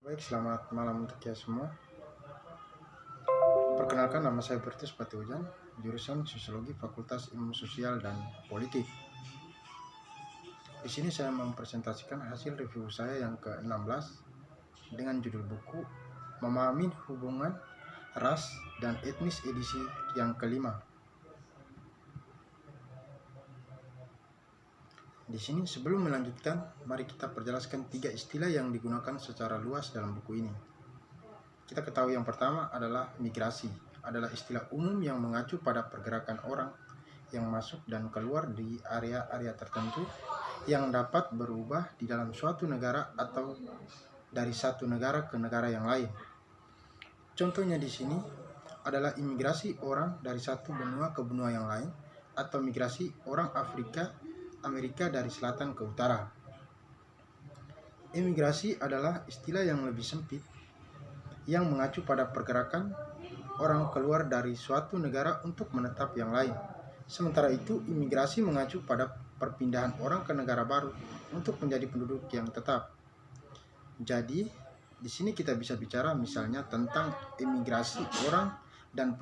Baik, selamat malam untuk ya semua. Perkenalkan, nama saya Bertus Patujan, jurusan Sosiologi Fakultas Ilmu Sosial dan Politik. Di sini saya mempresentasikan hasil review saya yang ke-16 dengan judul buku Memahami Hubungan Ras dan Etnis edisi yang kelima. Di sini sebelum melanjutkan, mari kita perjelaskan 3 istilah yang digunakan secara luas dalam buku ini. Kita ketahui yang pertama adalah migrasi, adalah istilah umum yang mengacu pada pergerakan orang yang masuk dan keluar di area-area tertentu yang dapat berubah di dalam suatu negara atau dari satu negara ke negara yang lain. Contohnya di sini adalah imigrasi orang dari satu benua ke benua yang lain, atau migrasi orang Amerika dari selatan ke utara. Imigrasi adalah istilah yang lebih sempit yang mengacu pada pergerakan orang keluar dari suatu negara untuk menetap yang lain. Sementara itu, imigrasi mengacu pada perpindahan orang ke negara baru untuk menjadi penduduk yang tetap. Jadi, di sini kita bisa bicara misalnya tentang imigrasi orang dan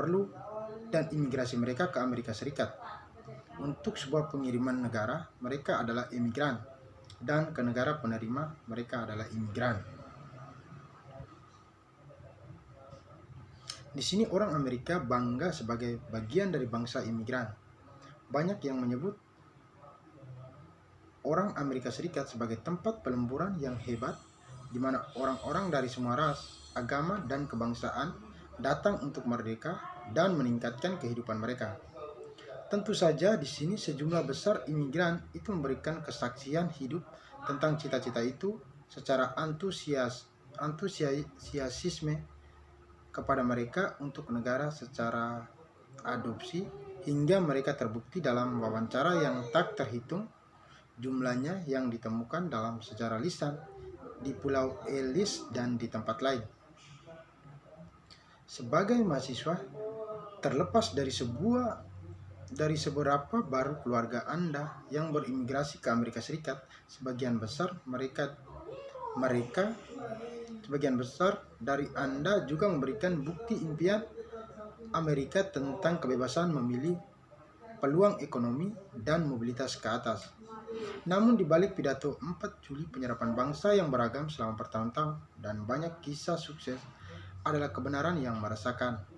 imigrasi mereka ke Amerika Serikat. Untuk sebuah pengiriman negara, mereka adalah imigran, dan ke negara penerima, mereka adalah imigran. Di sini orang Amerika bangga sebagai bagian dari bangsa imigran. Banyak yang menyebut orang Amerika Serikat sebagai tempat pelemburan yang hebat, di mana orang-orang dari semua ras, agama, dan kebangsaan datang untuk merdeka dan meningkatkan kehidupan mereka. Tentu saja di sini sejumlah besar imigran itu memberikan kesaksian hidup tentang cita-cita itu secara antusiasisme kepada mereka untuk negara secara adopsi, hingga mereka terbukti dalam wawancara yang tak terhitung jumlahnya yang ditemukan dalam sejarah lisan di Pulau Ellis dan di tempat lain. Sebagai mahasiswa, terlepas dari seberapa baru keluarga Anda yang berimigrasi ke Amerika Serikat, sebagian besar dari Anda juga memberikan bukti impian Amerika tentang kebebasan memilih, peluang ekonomi, dan mobilitas ke atas. Namun di balik pidato 4 Juli penyerapan bangsa yang beragam selama bertahun-tahun dan banyak kisah sukses adalah kebenaran yang meresahkan.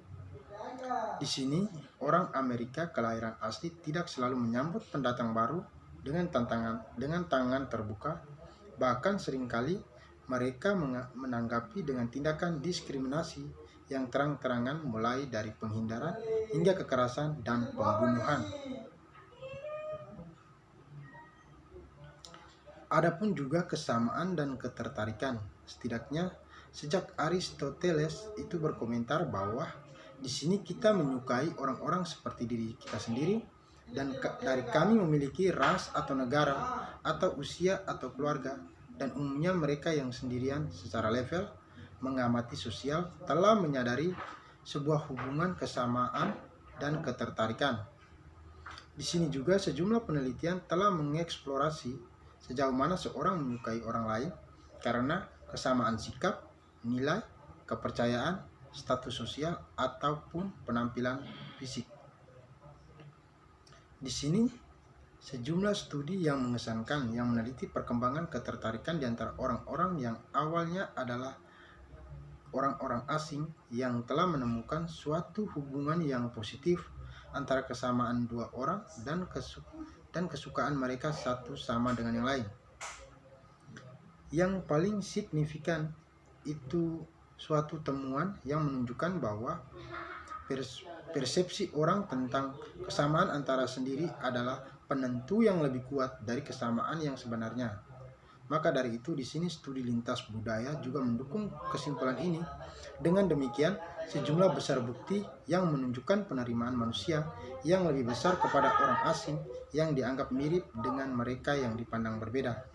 Di sini, orang Amerika kelahiran asli tidak selalu menyambut pendatang baru dengan tangan terbuka, bahkan seringkali mereka menanggapi dengan tindakan diskriminasi yang terang-terangan, mulai dari penghindaran hingga kekerasan dan pembunuhan. Adapun juga kesamaan dan ketertarikan, setidaknya sejak Aristoteles itu berkomentar bahwa di sini kita menyukai orang-orang seperti diri kita sendiri, dan dari kami memiliki ras atau negara atau usia atau keluarga, dan umumnya mereka yang sendirian secara level mengamati sosial telah menyadari sebuah hubungan kesamaan dan ketertarikan. Di sini juga sejumlah penelitian telah mengeksplorasi sejauh mana seorang menyukai orang lain karena kesamaan sikap, nilai, kepercayaan, status sosial, ataupun penampilan fisik. Di sini sejumlah studi yang mengesankan yang meneliti perkembangan ketertarikan di antara orang-orang yang awalnya adalah orang-orang asing yang telah menemukan suatu hubungan yang positif antara kesamaan dua orang dan kesukaan mereka satu sama dengan yang lain. Yang paling signifikan itu suatu temuan yang menunjukkan bahwa persepsi orang tentang kesamaan antara sendiri adalah penentu yang lebih kuat dari kesamaan yang sebenarnya. Maka dari itu di sini studi lintas budaya juga mendukung kesimpulan ini. Dengan demikian, sejumlah besar bukti yang menunjukkan penerimaan manusia yang lebih besar kepada orang asing yang dianggap mirip dengan mereka yang dipandang berbeda.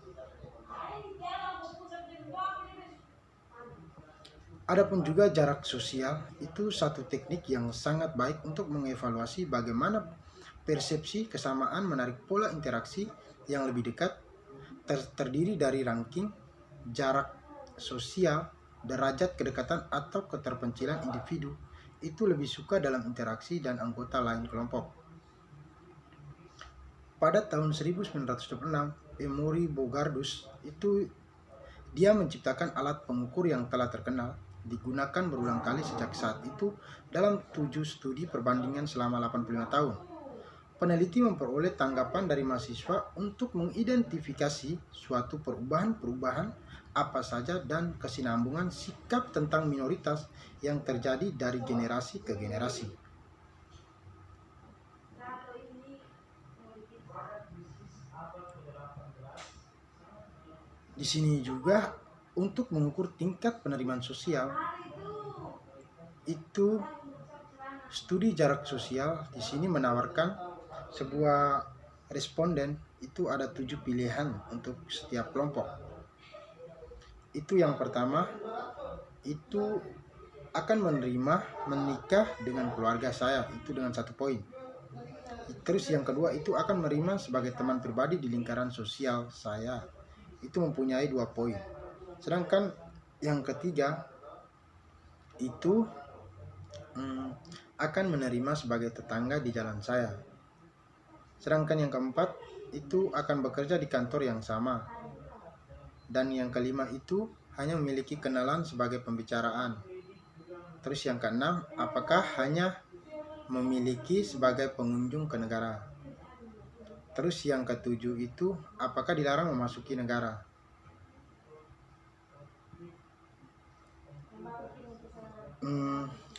Adapun juga jarak sosial, itu satu teknik yang sangat baik untuk mengevaluasi bagaimana persepsi kesamaan menarik pola interaksi yang lebih dekat, terdiri dari ranking jarak sosial derajat kedekatan atau keterpencilan individu itu lebih suka dalam interaksi dan anggota lain kelompok. Pada tahun 1926, Emory Bogardus itu dia menciptakan alat pengukur yang telah terkenal, digunakan berulang kali sejak saat itu dalam 7 studi perbandingan selama 85 tahun. Peneliti memperoleh tanggapan dari mahasiswa untuk mengidentifikasi suatu perubahan-perubahan apa saja dan kesinambungan sikap tentang minoritas yang terjadi dari generasi ke generasi. Di sini juga untuk mengukur tingkat penerimaan sosial, itu studi jarak sosial di sini menawarkan sebuah responden itu ada 7 pilihan untuk setiap kelompok. Itu yang pertama, itu akan menerima menikah dengan keluarga saya, itu dengan 1 poin. Terus yang kedua itu akan menerima sebagai teman pribadi di lingkaran sosial saya, itu mempunyai 2 poin. Sedangkan yang ketiga itu akan menerima sebagai tetangga di jalan saya. Sedangkan yang keempat itu akan bekerja di kantor yang sama. Dan yang kelima itu hanya memiliki kenalan sebagai pembicaraan. Terus yang keenam, apakah hanya memiliki sebagai pengunjung ke negara. Terus yang ketujuh itu apakah dilarang memasuki negara.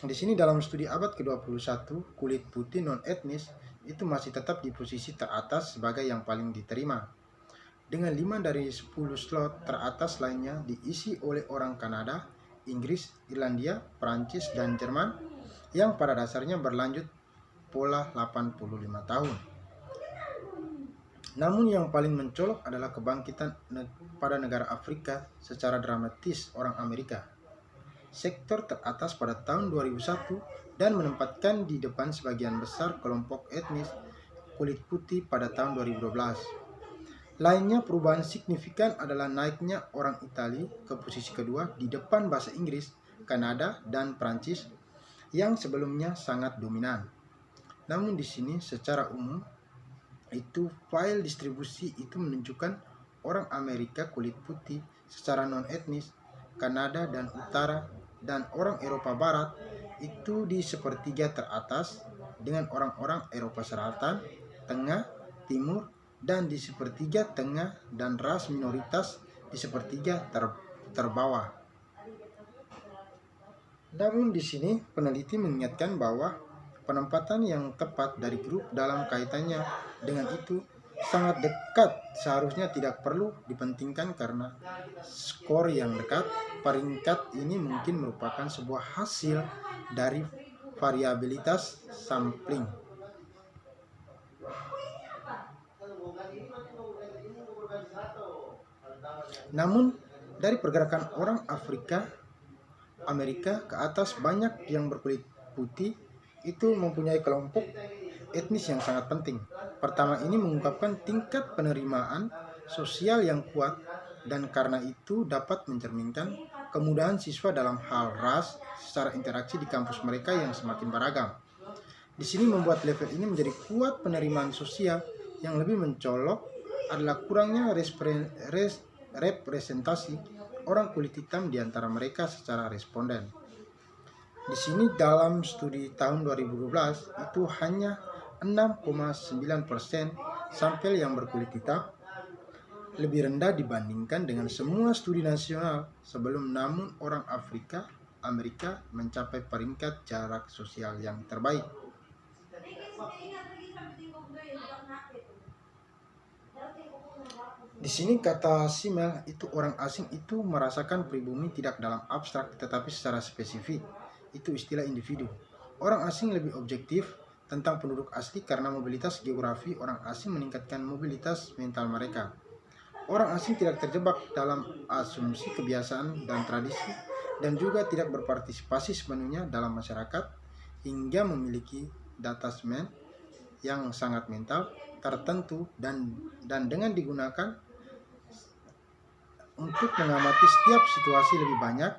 Di sini dalam studi abad ke-21, kulit putih non-etnis itu masih tetap di posisi teratas sebagai yang paling diterima. Dengan 5 dari 10 slot teratas lainnya diisi oleh orang Kanada, Inggris, Irlandia, Prancis, dan Jerman yang pada dasarnya berlanjut pola 85 tahun. Namun yang paling mencolok adalah kebangkitan pada negara Afrika secara dramatis orang Amerika. Sektor teratas pada tahun 2001 dan menempatkan di depan sebagian besar kelompok etnis kulit putih pada tahun 2012. Lainnya perubahan signifikan adalah naiknya orang Italia ke posisi kedua di depan bahasa Inggris, Kanada, dan Prancis yang sebelumnya sangat dominan. Namun di sini secara umum itu file distribusi itu menunjukkan orang Amerika kulit putih secara non-etnis, Kanada dan Utara, dan orang Eropa Barat itu di sepertiga teratas dengan orang-orang Eropa Selatan, Tengah, Timur, dan di sepertiga tengah dan ras minoritas di sepertiga terbawah. Namun di sini peneliti mengingatkan bahwa penempatan yang tepat dari grup dalam kaitannya dengan itu sangat dekat, seharusnya tidak perlu dipentingkan karena skor yang dekat. Peringkat ini mungkin merupakan sebuah hasil dari variabilitas sampling. Namun dari pergerakan orang Amerika ke atas, banyak yang berkulit putih itu mempunyai kelompok etnis yang sangat penting. Pertama, ini mengungkapkan tingkat penerimaan sosial yang kuat dan karena itu dapat mencerminkan kemudahan siswa dalam hal ras secara interaksi di kampus mereka yang semakin beragam. Di sini membuat level ini menjadi kuat. Penerimaan sosial yang lebih mencolok adalah kurangnya representasi orang kulit hitam di antara mereka secara responden. Di sini dalam studi tahun 2012 itu hanya 6,9% sampel yang berkulit hitam, lebih rendah dibandingkan dengan semua studi nasional sebelum. Namun orang Amerika mencapai peringkat jarak sosial yang terbaik. Di sini kata Simmel itu orang asing itu merasakan pribumi tidak dalam abstrak tetapi secara spesifik. Itu istilah individu. Orang asing lebih objektif tentang penduduk asli karena mobilitas geografi orang asing meningkatkan mobilitas mental mereka. Orang asing tidak terjebak dalam asumsi kebiasaan dan tradisi dan juga tidak berpartisipasi sepenuhnya dalam masyarakat hingga memiliki datasmen yang sangat mental tertentu dan dengan digunakan untuk mengamati setiap situasi lebih banyak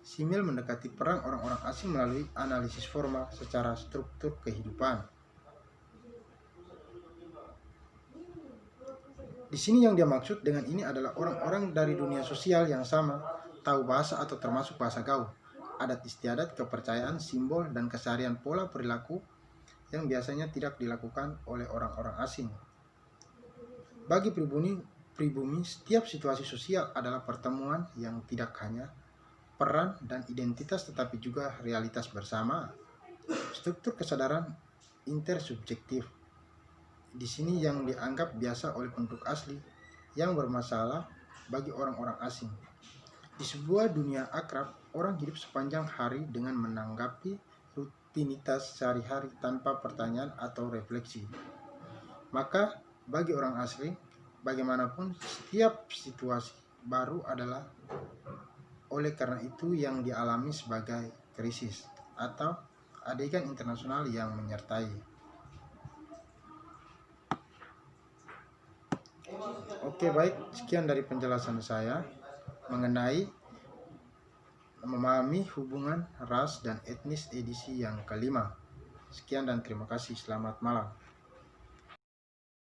Simmel mendekati peran orang-orang asing melalui analisis formal secara struktur kehidupan. Di sini yang dia maksud dengan ini adalah orang-orang dari dunia sosial yang sama, tahu bahasa atau termasuk bahasa gaul, adat istiadat, kepercayaan, simbol, dan keseharian pola perilaku yang biasanya tidak dilakukan oleh orang-orang asing. Bagi pribumi, setiap situasi sosial adalah pertemuan yang tidak hanya peran dan identitas tetapi juga realitas bersama. Struktur kesadaran intersubjektif di sini yang dianggap biasa oleh penduduk asli yang bermasalah bagi orang-orang asing. Di sebuah dunia akrab, orang hidup sepanjang hari dengan menanggapi rutinitas sehari-hari tanpa pertanyaan atau refleksi. Maka bagi orang asing, bagaimanapun setiap situasi baru adalah oleh karena itu yang dialami sebagai krisis atau adegan internasional yang menyertai. Oke, baik, sekian dari penjelasan saya mengenai memahami hubungan ras dan etnis edisi yang kelima. Sekian dan terima kasih. Selamat malam.